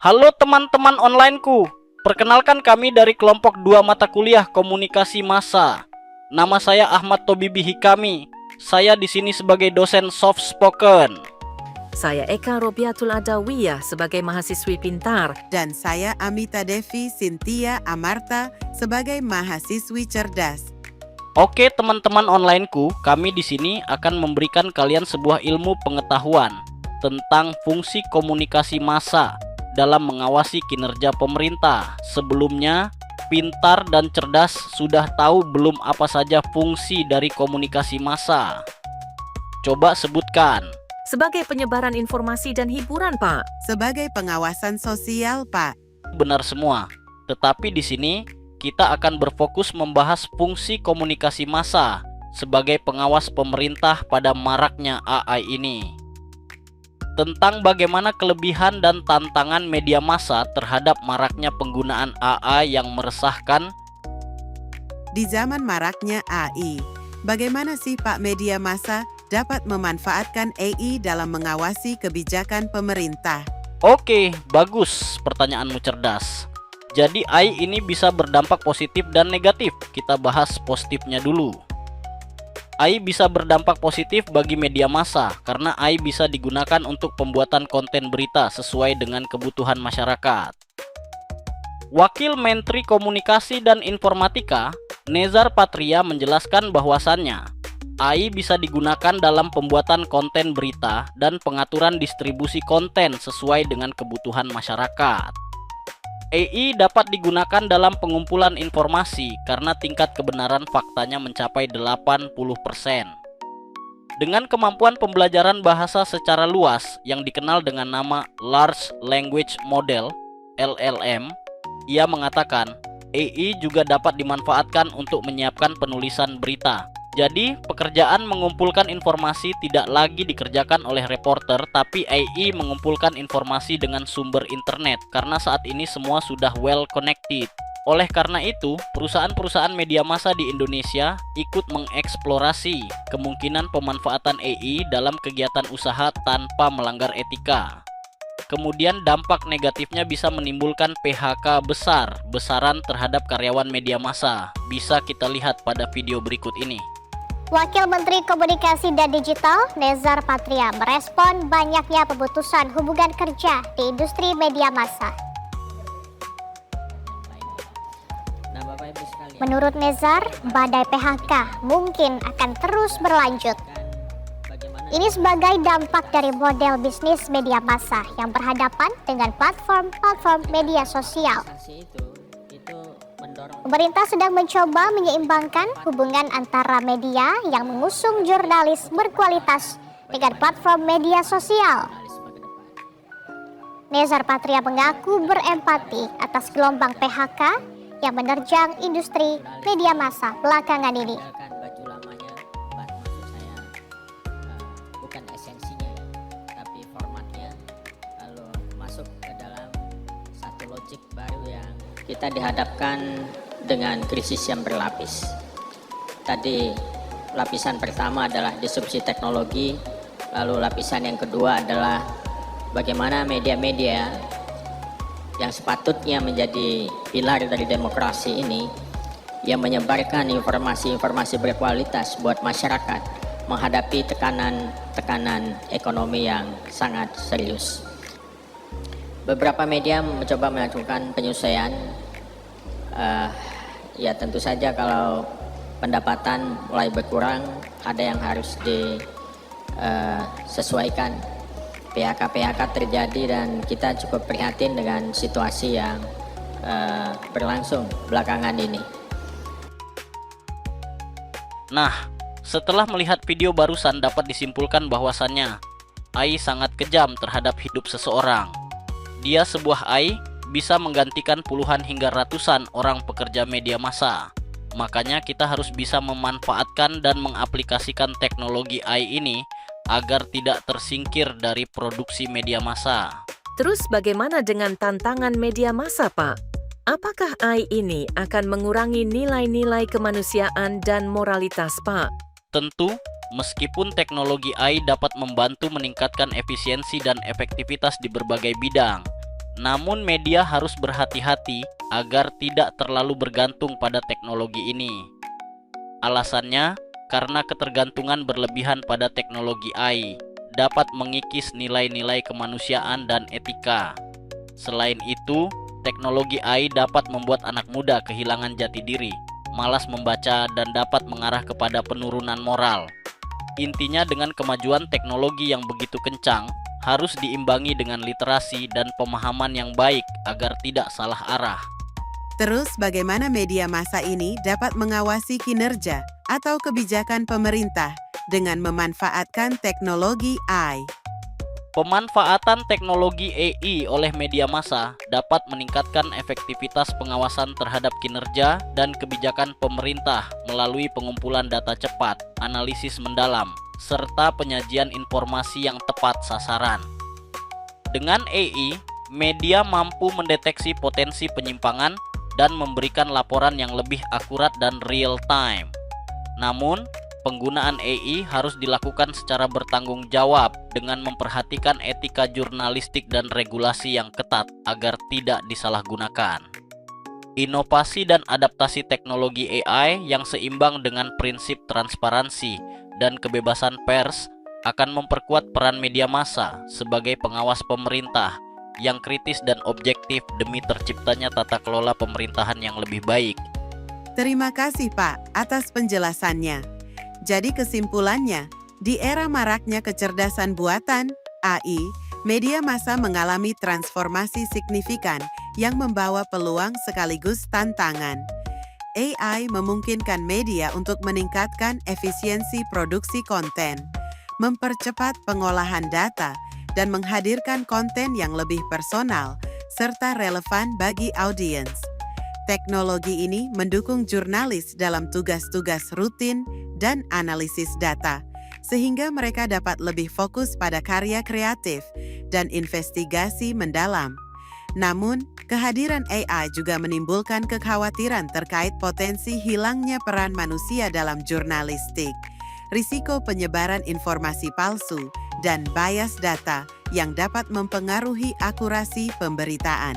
Halo teman-teman onlineku, perkenalkan kami dari kelompok 2 mata kuliah Komunikasi Massa. Nama saya Ahmad Tobibi Hikami. Saya di sini sebagai dosen soft spoken. Saya Eka Robiatul Adawiyah sebagai mahasiswi pintar. Dan saya Amita Devi Cynthia Amarta sebagai mahasiswi cerdas. Oke teman-teman onlineku, kami di sini akan memberikan kalian sebuah ilmu pengetahuan tentang fungsi komunikasi massa dalam mengawasi kinerja pemerintah. Sebelumnya, pintar dan cerdas sudah tahu belum apa saja fungsi dari komunikasi massa? Coba sebutkan. Sebagai penyebaran informasi dan hiburan, Pak. Sebagai pengawasan sosial, Pak. Benar semua. Tetapi di sini kita akan berfokus membahas fungsi komunikasi massa sebagai pengawas pemerintah pada maraknya AI ini. Tentang bagaimana kelebihan dan tantangan media massa terhadap maraknya penggunaan AI yang meresahkan. Di zaman maraknya AI, bagaimana sih Pak media massa dapat memanfaatkan AI dalam mengawasi kebijakan pemerintah? Oke, bagus, pertanyaanmu cerdas. Jadi AI ini bisa berdampak positif dan negatif. Kita bahas positifnya dulu. AI bisa berdampak positif bagi media massa karena AI bisa digunakan untuk pembuatan konten berita sesuai dengan kebutuhan masyarakat. Wakil Menteri Komunikasi dan Informatika, Nezar Patria menjelaskan bahwasannya AI bisa digunakan dalam pembuatan konten berita dan pengaturan distribusi konten sesuai dengan kebutuhan masyarakat. AI dapat digunakan dalam pengumpulan informasi karena tingkat kebenaran faktanya mencapai 80%. Dengan kemampuan pembelajaran bahasa secara luas yang dikenal dengan nama Large Language Model (LLM), ia mengatakan AI juga dapat dimanfaatkan untuk menyiapkan penulisan berita. Jadi, pekerjaan mengumpulkan informasi tidak lagi dikerjakan oleh reporter, tapi AI mengumpulkan informasi dengan sumber internet karena saat ini semua sudah well connected. Oleh karena itu, perusahaan-perusahaan media massa di Indonesia ikut mengeksplorasi kemungkinan pemanfaatan AI dalam kegiatan usaha tanpa melanggar etika. Kemudian dampak negatifnya bisa menimbulkan PHK besar-besaran terhadap karyawan media massa. Bisa kita lihat pada video berikut ini. Wakil Menteri Komunikasi dan Digital, Nezar Patria, merespon banyaknya pemutusan hubungan kerja di industri media massa. Menurut Nezar, badai PHK mungkin akan terus berlanjut. Ini sebagai dampak dari model bisnis media massa yang berhadapan dengan platform-platform media sosial. Pemerintah sedang mencoba menyeimbangkan hubungan antara media yang mengusung jurnalis berkualitas dengan platform media sosial. Nezar Patria mengaku berempati atas gelombang PHK yang menerjang industri media massa belakangan ini. Bukan esensinya, tapi formatnya. Kalau masuk ke dalam satu logik baru yang kita dihadapkan dengan krisis yang berlapis. Tadi lapisan pertama adalah disrupsi teknologi, lalu lapisan yang kedua adalah bagaimana media-media yang sepatutnya menjadi pilar dari demokrasi ini yang menyebarkan informasi-informasi berkualitas buat masyarakat menghadapi tekanan ekonomi yang sangat serius. Beberapa media mencoba melakukan penyesuaian. Ya tentu saja kalau pendapatan mulai berkurang, ada yang harus disesuaikan. PHK terjadi dan kita cukup prihatin dengan situasi yang berlangsung belakangan ini. Nah, setelah melihat video barusan dapat disimpulkan bahwasannya AI sangat kejam terhadap hidup seseorang. Dia sebuah AI bisa menggantikan puluhan hingga ratusan orang pekerja media massa. Makanya kita harus bisa memanfaatkan dan mengaplikasikan teknologi AI ini agar tidak tersingkir dari produksi media massa. Terus bagaimana dengan tantangan media massa, Pak? Apakah AI ini akan mengurangi nilai-nilai kemanusiaan dan moralitas, Pak? Tentu, meskipun teknologi AI dapat membantu meningkatkan efisiensi dan efektivitas di berbagai bidang, Namun media harus berhati-hati agar tidak terlalu bergantung pada teknologi ini. Alasannya, karena ketergantungan berlebihan pada teknologi AI dapat mengikis nilai-nilai kemanusiaan dan etika. Selain itu, teknologi AI dapat membuat anak muda kehilangan jati diri, malas membaca, dan dapat mengarah kepada penurunan moral. Intinya, dengan kemajuan teknologi yang begitu kencang, harus diimbangi dengan literasi dan pemahaman yang baik agar tidak salah arah. Terus, bagaimana media massa ini dapat mengawasi kinerja atau kebijakan pemerintah dengan memanfaatkan teknologi AI? Pemanfaatan teknologi AI oleh media massa dapat meningkatkan efektivitas pengawasan terhadap kinerja dan kebijakan pemerintah melalui pengumpulan data cepat, analisis mendalam, serta penyajian informasi yang tepat sasaran. Dengan AI, media mampu mendeteksi potensi penyimpangan dan memberikan laporan yang lebih akurat dan real time. Namun, penggunaan AI harus dilakukan secara bertanggung jawab dengan memperhatikan etika jurnalistik dan regulasi yang ketat agar tidak disalahgunakan. Inovasi dan adaptasi teknologi AI yang seimbang dengan prinsip transparansi dan kebebasan pers akan memperkuat peran media massa sebagai pengawas pemerintah yang kritis dan objektif demi terciptanya tata kelola pemerintahan yang lebih baik. Terima kasih Pak atas penjelasannya. Jadi kesimpulannya, di era maraknya kecerdasan buatan, AI, media massa mengalami transformasi signifikan yang membawa peluang sekaligus tantangan. AI memungkinkan media untuk meningkatkan efisiensi produksi konten, mempercepat pengolahan data, dan menghadirkan konten yang lebih personal serta relevan bagi audiens. Teknologi ini mendukung jurnalis dalam tugas-tugas rutin dan analisis data, sehingga mereka dapat lebih fokus pada karya kreatif dan investigasi mendalam. Namun, kehadiran AI juga menimbulkan kekhawatiran terkait potensi hilangnya peran manusia dalam jurnalistik, risiko penyebaran informasi palsu, dan bias data yang dapat mempengaruhi akurasi pemberitaan.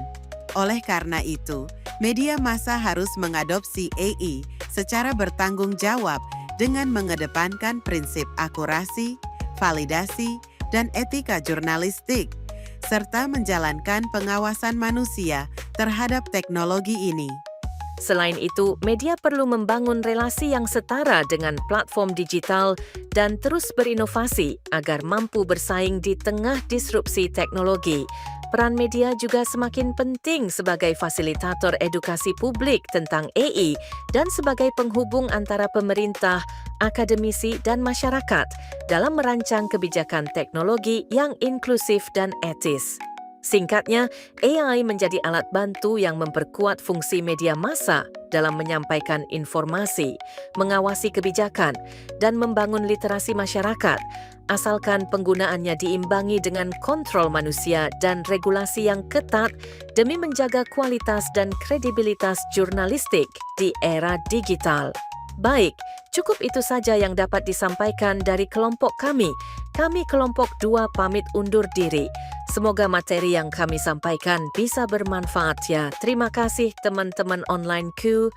Oleh karena itu, media massa harus mengadopsi AI secara bertanggung jawab dengan mengedepankan prinsip akurasi, validasi, dan etika jurnalistik, serta menjalankan pengawasan manusia terhadap teknologi ini. Selain itu, media perlu membangun relasi yang setara dengan platform digital dan terus berinovasi agar mampu bersaing di tengah disrupsi teknologi. Peran media juga semakin penting sebagai fasilitator edukasi publik tentang AI dan sebagai penghubung antara pemerintah, akademisi, dan masyarakat dalam merancang kebijakan teknologi yang inklusif dan etis. Singkatnya, AI menjadi alat bantu yang memperkuat fungsi media massa dalam menyampaikan informasi, mengawasi kebijakan, dan membangun literasi masyarakat, asalkan penggunaannya diimbangi dengan kontrol manusia dan regulasi yang ketat demi menjaga kualitas dan kredibilitas jurnalistik di era digital. Baik, cukup itu saja yang dapat disampaikan dari kelompok kami. Kami kelompok 2 pamit undur diri. Semoga materi yang kami sampaikan bisa bermanfaat ya. Terima kasih teman-teman onlineku.